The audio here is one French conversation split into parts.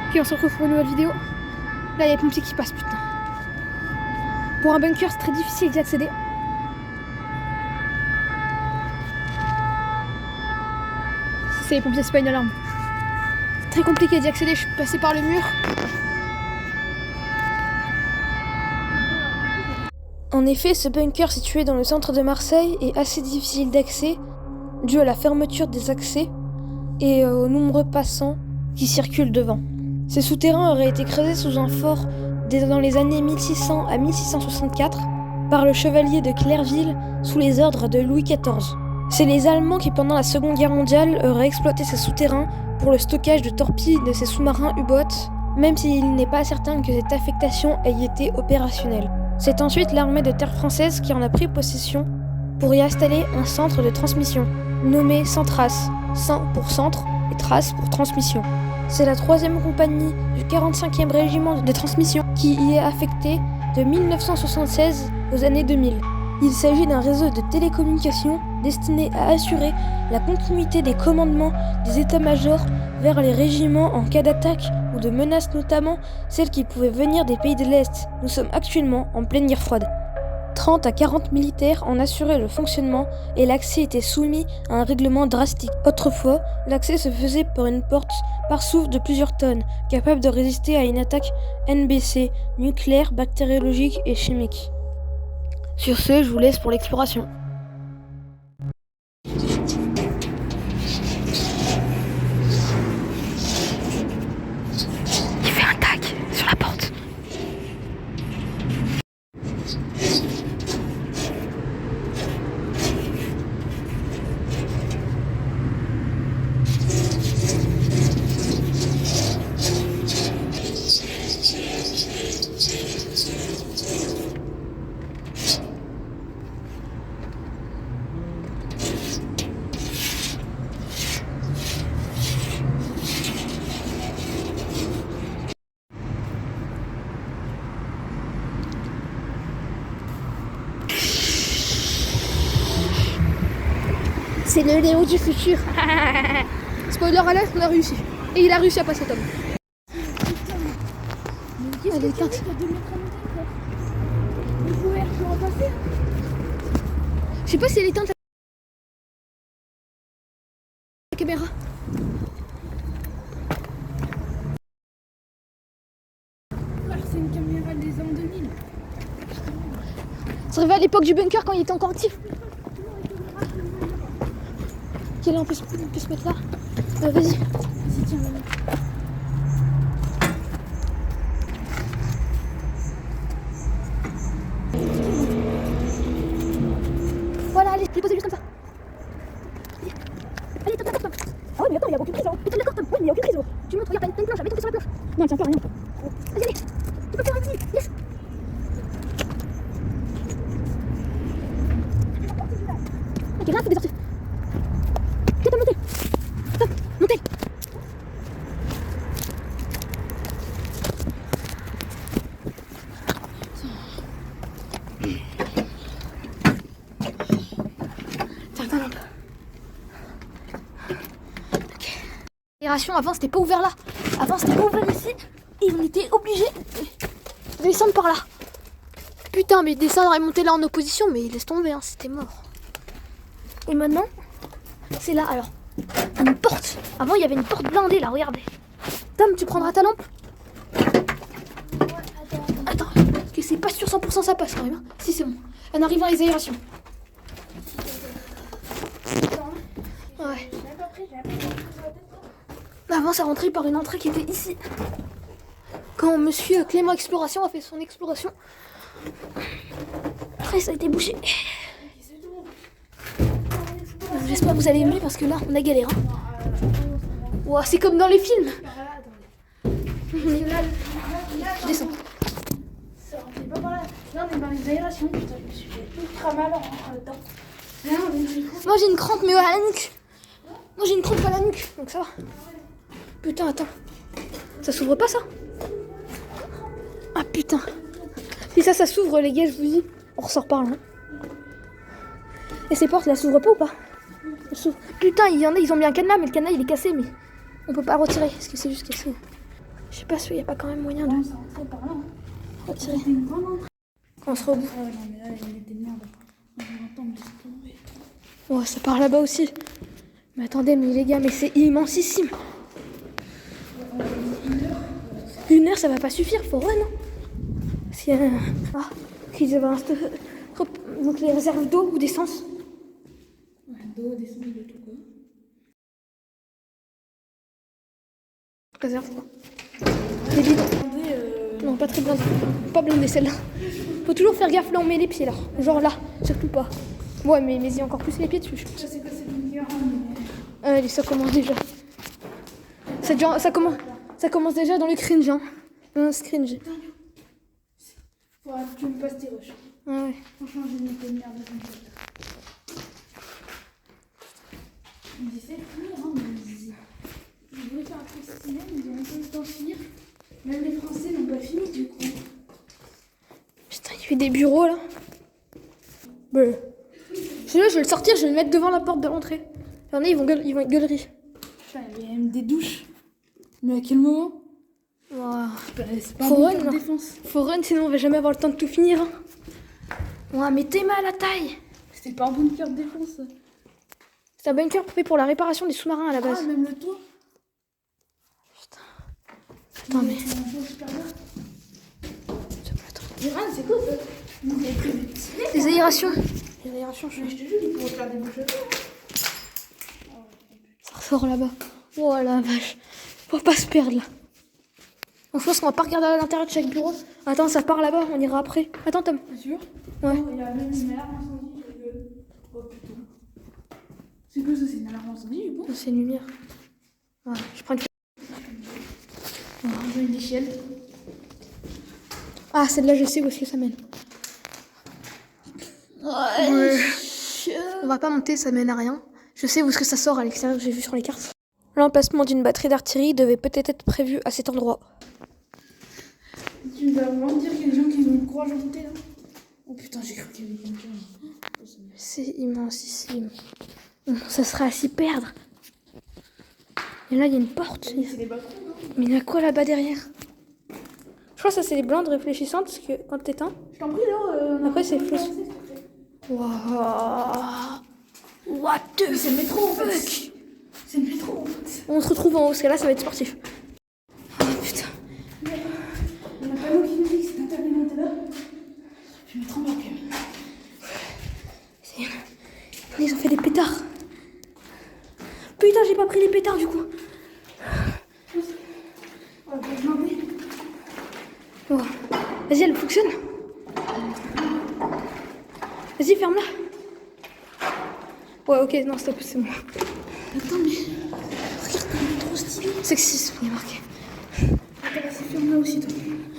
Ok, on se retrouve pour une nouvelle vidéo. Là, il y a les pompiers qui passent, putain. Pour un bunker, c'est très difficile d'y accéder. C'est les pompiers, c'est pas une alarme. C'est très compliqué d'y accéder, je suis passée par le mur. En effet, ce bunker situé dans le centre de Marseille est assez difficile d'accès, dû à la fermeture des accès et aux nombreux passants qui circulent devant. Ces souterrains auraient été creusés sous un fort dans les années 1600 à 1664 par le chevalier de Clerville sous les ordres de Louis XIV. C'est les Allemands qui, pendant la Seconde Guerre mondiale, auraient exploité ces souterrains pour le stockage de torpilles de ces sous-marins U-boats, même s'il n'est pas certain que cette affectation ait été opérationnelle. C'est ensuite l'armée de terre française qui en a pris possession pour y installer un centre de transmission, nommé Centras, Cent pour centre et Trace pour transmission. C'est la 3e compagnie du 45e régiment de transmission qui y est affectée de 1976 aux années 2000. Il s'agit d'un réseau de télécommunications destiné à assurer la continuité des commandements des états-majors vers les régiments en cas d'attaque ou de menaces, notamment celles qui pouvaient venir des pays de l'Est. Nous sommes actuellement en pleine guerre froide. 30 à 40 militaires en assuraient le fonctionnement et l'accès était soumis à un règlement drastique. Autrefois, l'accès se faisait par une porte par souffle de plusieurs tonnes, capable de résister à une attaque NBC, nucléaire, bactériologique et chimique. Sur ce, je vous laisse pour l'exploration. Il fait un tac sur la porte. C'est le Léo du futur. Spoiler alert, on a réussi. Et il a réussi à passer Tom. Elle est éteinte. Je sais pas si elle est éteinte la caméra. C'est une caméra des ans 2000. Ça arrivait à l'époque du bunker quand il était encore actif. Ok, là on peut se mettre là. Vas-y. Vas-y, tiens, maman. Voilà, allez, je l'ai posé juste comme ça. Allez, tape la corde. Ah ouais, mais attends, il y a aucune prise. Tape la corde. Ouais, mais il n'y a aucune prise. Tu montres, regarde, t'as une planche, mets ton pied sur la planche. Non, elle tient plus à rien. Vas-y, allez. Tu peux faire un petit. Yes. Ok, là, faut descendre. Ok, t'as monté. Stop, montez. Tiens, ta lampe. Ok. L'aération, avant, c'était pas ouvert là. Avant, c'était pas ouvert ici. Et on était obligé de descendre par là. Putain, mais descendre et monter là en opposition, mais laisse tomber, hein, c'était mort. Et maintenant, c'est là, alors, une porte. Avant, il y avait une porte blindée, là, regardez. Tom, tu prendras ta lampe? Attends, ok, c'est pas sûr 100% ça passe quand même. Hein. Si, c'est bon. En arrivant à les aérations. Ouais. Avant, ça rentrait par une entrée qui était ici. Quand monsieur Clément Exploration a fait son exploration, après, ça a été bouché. J'espère que vous allez aimer parce que là, on a galère. Hein. Wow, c'est comme dans les films. Je descends. Là, on est dans les aérations. Putain, je me suis fait ultra mal en rentrant dedans. Moi, j'ai une crampe, mais à la nuque. Moi, j'ai une crampe à la nuque, donc ça va. Putain, attends. Ça s'ouvre pas, ça? Ah, putain. Si ça s'ouvre, les gars, je vous dis, on ressort par là. Et ces portes, là, s'ouvrent pas ou pas? Putain, il y en a, ils ont mis un cadenas, mais le cadenas, il est cassé, mais on peut pas le retirer, parce que c'est juste cassé. Je sais pas s'il n'y a pas quand même moyen de Non, ça rentrait par là. Hein. retirer. C'était une grande entrée. Quand on se rebout. Ah ouais, non, mais là, il y avait des merdes. On va entendre laisser tomber. Oh, ça part là-bas aussi. Mais attendez, mais les gars, mais c'est immensissime. 1 heure, ça va pas suffire, faut run. Hein. Si, ah, qu'ils avaient donc les réserves d'eau ou d'essence. Ouais, d'eau, descendre de tout quoi. Réserve quoi. Les vides. Non, pas très blindé. Pas blindé celle-là. Faut toujours faire gaffe là, on met les pieds là. Genre là, surtout pas. Ouais, mais y encore plus les pieds dessus. Ça, c'est quoi, c'est une guerre, mais... Allez, ça commence déjà. Ça commence déjà dans le cringe, hein. Un cringe. Faut que tu me passes tes rushs. Ah ouais. Franchement, j'ai mis des merdes dans cette. Ils essaient de finir, hein, mais ils voulaient faire un festival, ils ont pas eu le temps de finir. Même les Français n'ont pas fini du coup. Putain, il fait des bureaux là. Bleu. Celui-là, je vais le sortir, je vais le mettre devant la porte de l'entrée. Il y en a, ils vont être gueuleries. Putain, il y a même des douches. Mais à quel moment? Wow. C'est pas Faut un run, bon non. défense. Faut run, sinon on va jamais avoir le temps de tout finir. Hein. Ouais, mais t'es mal à la taille. C'était pas un bon cœur de défense. C'est un bunker fait pour la réparation des sous-marins à la base. Ah, même le toit. Attends, mais. C'est un toit super bien. Ça peut être- Mais ah, c'est quoi ça? Vous avez pris des petits nez, Les quoi. aérations. Les aérations, Mais je te jure, ils pourraient faire des bouches à tout. ça ressort là-bas. Oh la vache. Faut pas se perdre là. Donc, je pense qu'on va pas regarder à l'intérieur de chaque bureau. Attends, ça part là-bas, on ira après. Attends, Tom. T'es sûr? Ouais. Oh, il y a même une alarme incendie. Oh putain. C'est quoi ça? C'est une alarme incendie, du coup? Oh, c'est une lumière. Ouais, je prends une. On va ranger une échelle. Ah, celle-là, je sais où est-ce que ça mène. Ouais. On va pas monter, ça mène à rien. Je sais où est-ce que ça sort à l'extérieur, j'ai vu sur les cartes. L'emplacement d'une batterie d'artillerie devait peut-être être prévu à cet endroit. Tu vas vraiment dire qu'il y a des gens qui ont une courage à monter là? Oh putain, j'ai cru qu'il y avait quelqu'un. C'est immensissime. Ça serait à s'y perdre. Et là, il y a une porte. C'est des balcons, non? Mais il y a quoi là-bas derrière? Je crois que ça, c'est les blindes réfléchissantes, parce que quand t'éteins... Je t'en prie, là. Après, c'est flou. Waouh. What the C'est le métro en fait. fuck. C'est le métro en fait. On se retrouve en haut, parce que là, ça va être sportif. Oh putain. On a pas l'eau qui nous dit que c'est interdit de monter là. Je vais mettre en bas quand même. Ils ont fait des pétards. Putain, j'ai pas pris les pétards du coup. On va pas demander. Oh. Vas-y, elle fonctionne. Vas-y, ferme-la. Ouais, ok, non, stop, c'est bon. Attends, mais. Regarde comme il est trop stylé. Sexisme, il est marqué. Attends, vas-y, ferme là aussi, toi.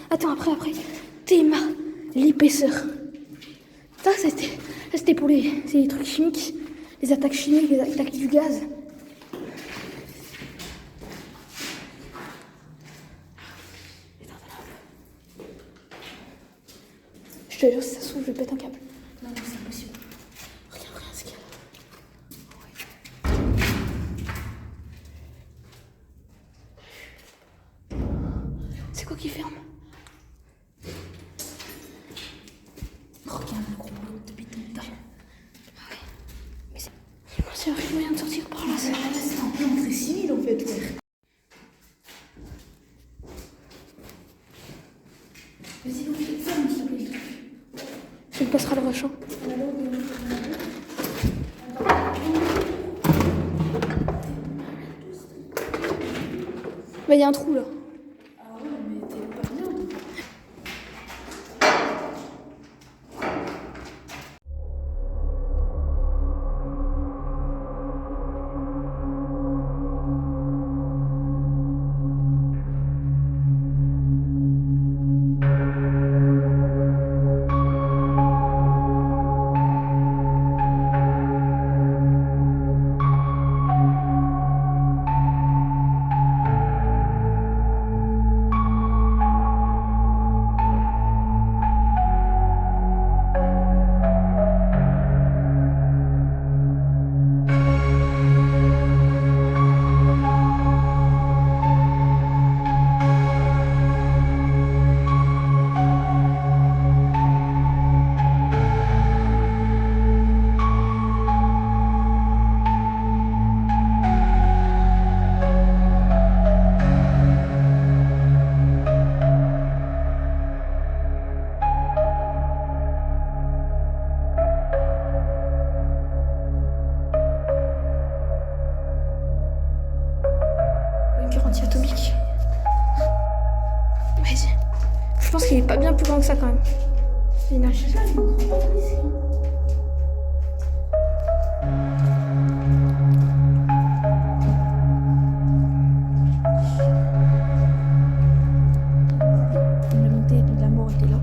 Attends, après. Théma, l'épaisseur. Ça, c'était pour c'est les trucs chimiques. Les attaques chimiques, les attaques du gaz. Je te jure, si ça s'ouvre, je pète un câble. Non, non, c'est impossible. Regarde ce qu'il y a là. C'est quoi qui ferme? Regarde le gros bloc de béton dedans. Ah ouais. Mais c'est un moyen de sortir par là. C'est un peu entrée civile en fait, ouais. Vas-y, ferme, s'il te plaît, le truc. Tu me passeras le rush. Hein. Bah, il y a un trou là. Ah ouais, mais t'es pas bien. anti-atomique. Vas-y. Je pense qu'il est pas bien plus grand que ça quand même. Lina. Je sais pas, je me comprends pas ici. La montée de la mort était là.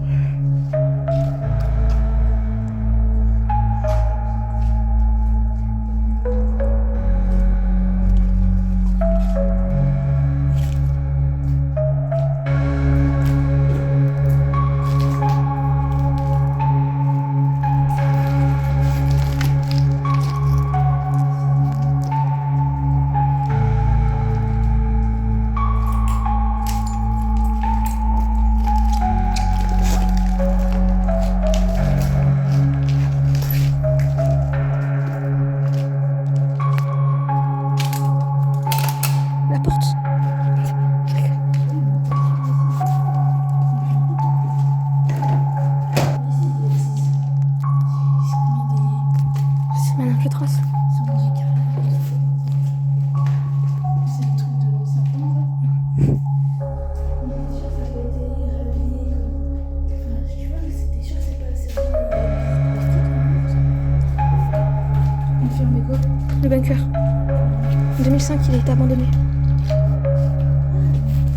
La porte. C'est maintenant que je trace. C'est le truc de l'ancien temps, ça. Mais t'es sûr que ça n'a pas été réhabilité comme. Enfin, tu vois, t'es sûr que c'est pas assez confirmé quoi? Le bunker. En 2005, il a été abandonné.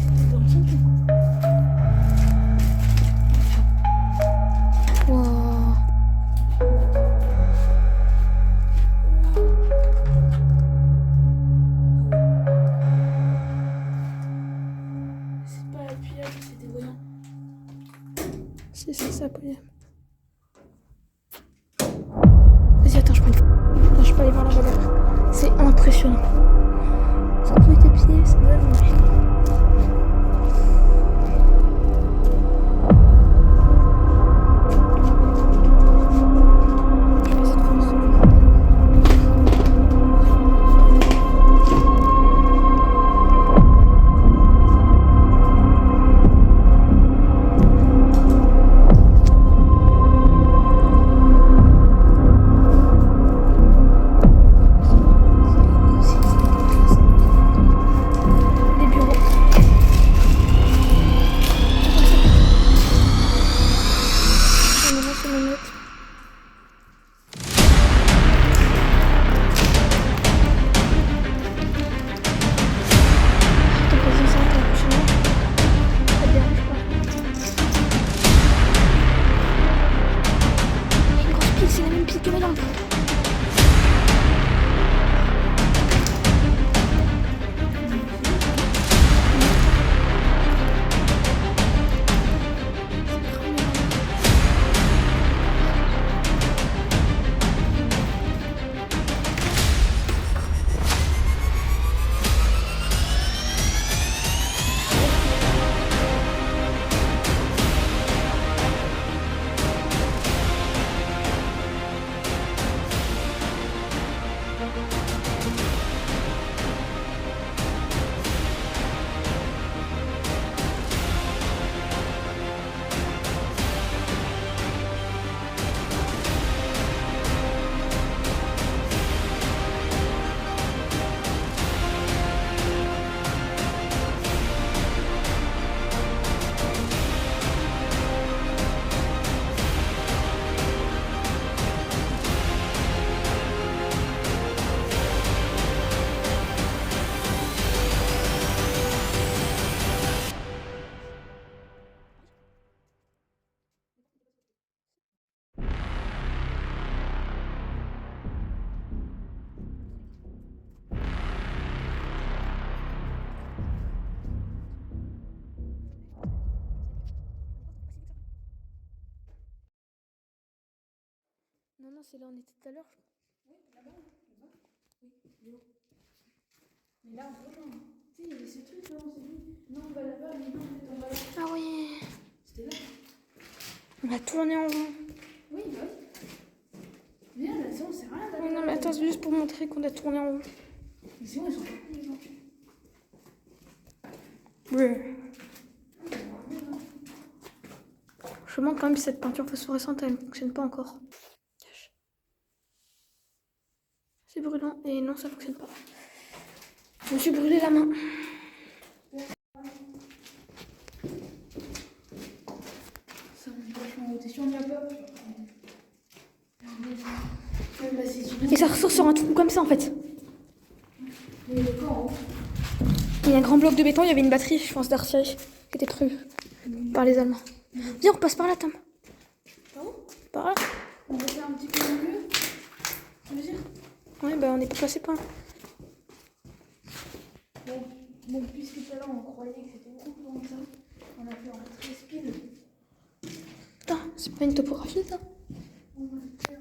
C'était dans l'ancien temps. Wow. C'est pas appuyable, c'est des voyants. C'est ça, appuyé. Vas-y, attends, je peux aller voir la valeur. C'est impressionnant. Ça peut tes pieds, c'est vraiment magnifique. Je vais essayer de faire ça. Les bureaux. On va sur mes notes. Ton président, ça va prochainement. Ça te dérange pas? Il y a une grosse pile, c'est la même pile que mes lampes. Non, non, c'est là où on était tout à l'heure. Oui, là-bas, là-bas. Oui, Léo. Mais là, on rejoint. Tu sais, il y avait ce truc là, on s'est dit, non, on va là-bas, mais non, on va là. Ah oui. C'était là. On a tourné en rond. Oui, bah oui. Viens, là, on sait rien d'aller. Oui, non, mais attends, c'est juste pour montrer qu'on a tourné en rond. Mais sinon, ils sont pas cons, les gens. Oui. Je manque quand même cette peinture phosphorescente, elle ne fonctionne pas encore. C'est brûlant et non, ça fonctionne pas. Je me suis brûlé la main. Si on n'y a pas. Et ça ressort sur un trou comme ça en fait. Mais le corps en haut. Il y a un grand bloc de béton, il y avait une batterie, je pense, d'artillerie qui était prévue par les Allemands. Viens, on repasse par là, Tom. Par où? Par là. On va faire un petit peu mieux. Ça veut dire? Ouais, bah on est passé par là. Bon, puisque tout à l'heure on croyait que c'était beaucoup plus long que ça, on a fait en très speed. Putain, c'est pas une topographie ça? On va faire.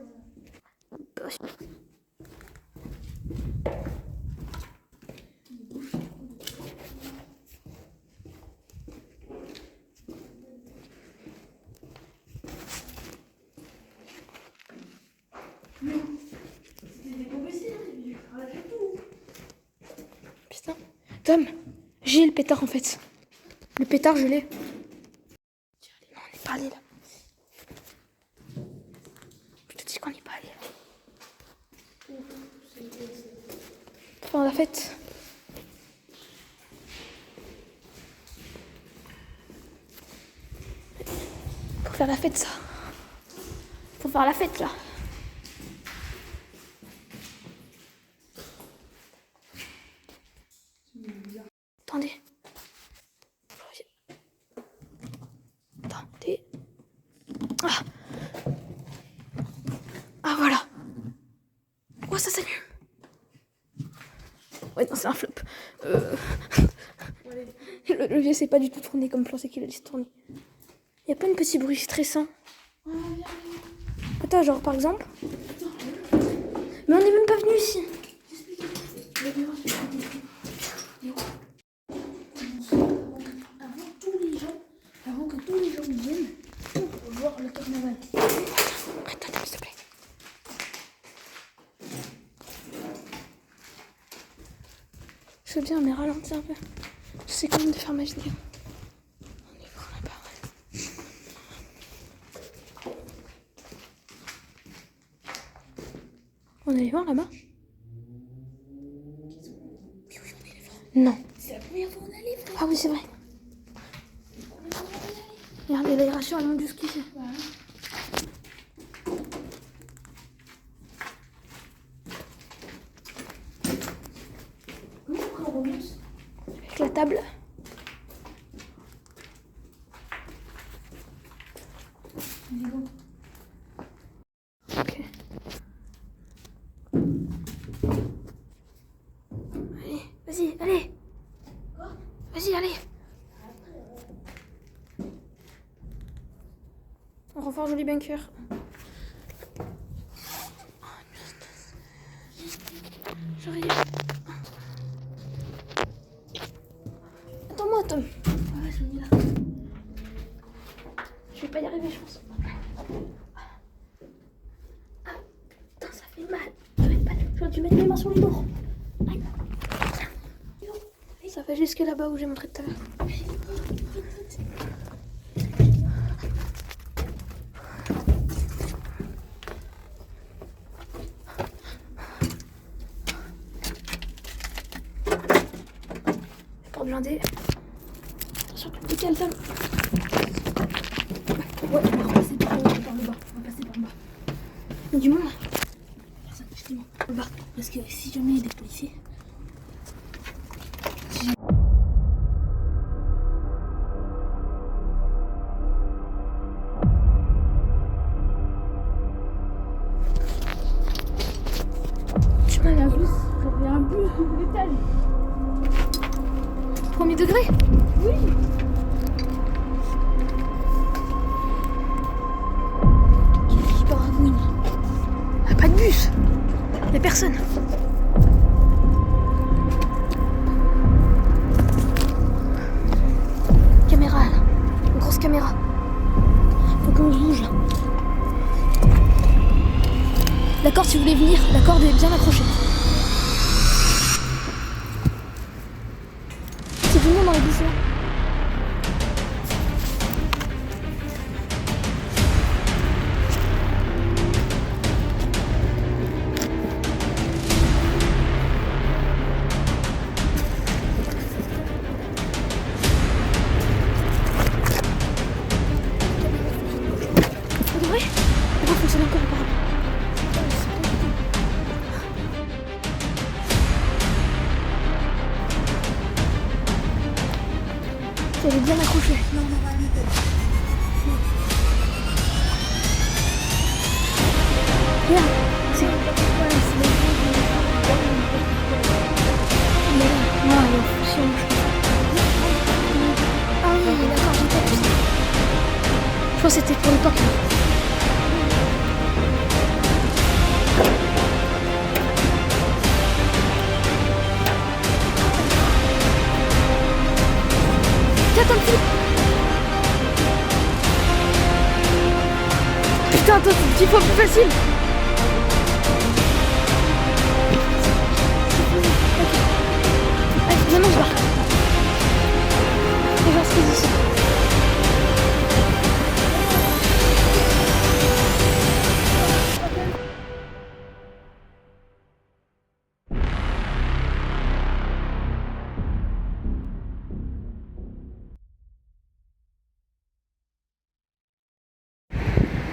C'était pas possible, j'ai arraché tout. Putain. Tom, j'ai le pétard en fait. Le pétard, je l'ai. Non, on n'est pas allé là. Je te dis qu'on n'est pas allé. Pour faire la fête. Pour faire la fête, ça. Faut faire la fête là. Attendez. Attendez. Ah. Ah voilà. Oh ça s'allume. Ouais non c'est un flop. Le levier s'est pas du tout tourné comme je pensais qu'il allait se tourner. Y a pas un petit bruit stressant. Attends genre par exemple. Mais on n'est même pas venu ici. Avant que tous les gens viennent pour voir le carnaval. Attends, s'il te plaît. Je veux bien mais ralentir un peu. Je sais quand même de faire ma vidéo. On est voir là-bas. On allait voir là-bas? Non. C'est la première fois qu'on allait, frère. Ah oui c'est vrai. Regardez l'aération elle monte jusqu'ici. Voilà. Comment on remonte? Avec la table. Allez, go. Ok. Allez, vas-y, allez. Quoi? Vas-y, allez. On renforce joli bunker. J'arrive. Attends-moi, Tom. Ouais, je suis là. Je vais pas y arriver, je pense. Ah, putain, ça fait mal. J'aurais dû mettre mes mains sur le dos. Aïe. Ça va jusque là-bas où j'ai montré tout à l'heure. Pour blinder. Attention, tu te décales, Tom. Ouais, on va passer par le bas. On va passer par le bas. Il y a du monde. Personne, justement. Par le bas. Parce que si jamais il y a des policiers. Chemin là. Il y a un bus double étage. Premier degré. Oui. Qui baragouine. Ah, pas de bus. Y'a personne. Caméra là. Une grosse caméra. Faut qu'on se bouge là. La corde, si vous voulez venir, la corde est bien accrochée. C'est du monde dans les bus là. Elle est bien accrochée. Non, on va la mettre. Regarde, c'est... Non, elle est chiant. Ah oui, d'accord, j'ai pas vu ça. Je crois que c'était pour l'époque. Tiens, attends, Philippe. Putain, toi, c'est 10 fois plus facile. Allez, maintenant je barre. Et je vais rester ici.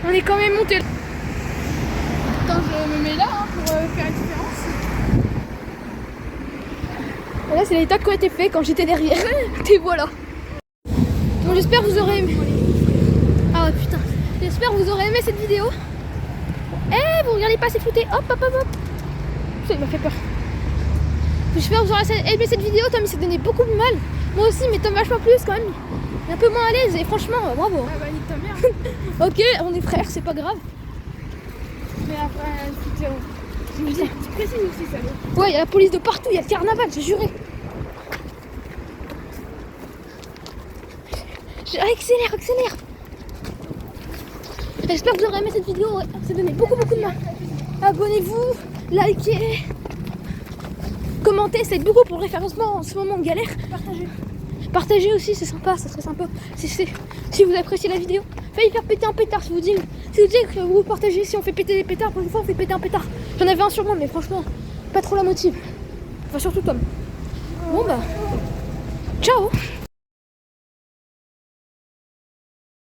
On est quand même monté. Attends, je me mets là hein, pour faire la différence. Et là, c'est les tas qui ont été faits quand j'étais derrière. Et voilà. Bon, j'espère que vous aurez aimé. Ah ouais, putain. J'espère que vous aurez aimé cette vidéo. Eh, vous regardez pas, c'est flouté. Hop, hop, hop, hop. Putain, il m'a fait peur. J'espère que vous aurez aimé cette vidéo. Tom, il s'est donné beaucoup de mal. Moi aussi, mais Tom vachement plus quand même. Il est un peu moins à l'aise et franchement, bravo. Ah bah, nique ta mère. Ok, on est frères, c'est pas grave. Mais après, je me dis, tu précises aussi ça. Ouais, il y a la police de partout, il y a le carnaval, j'ai juré. Accélère, accélère. J'espère que vous aurez aimé cette vidéo, ouais. Ça donnait beaucoup de mal. Abonnez-vous, likez, commentez, ça aide beaucoup pour le référencement en ce moment on galère. Partagez. Partagez aussi, c'est sympa, ça serait sympa. Si vous appréciez la vidéo, faites faire péter un pétard si vous dites que vous partagez, si on fait péter des pétards, pour une fois on fait péter un pétard. J'en avais un sur moi, mais franchement, pas trop la motive. Enfin surtout Tom. Bon bah, ciao.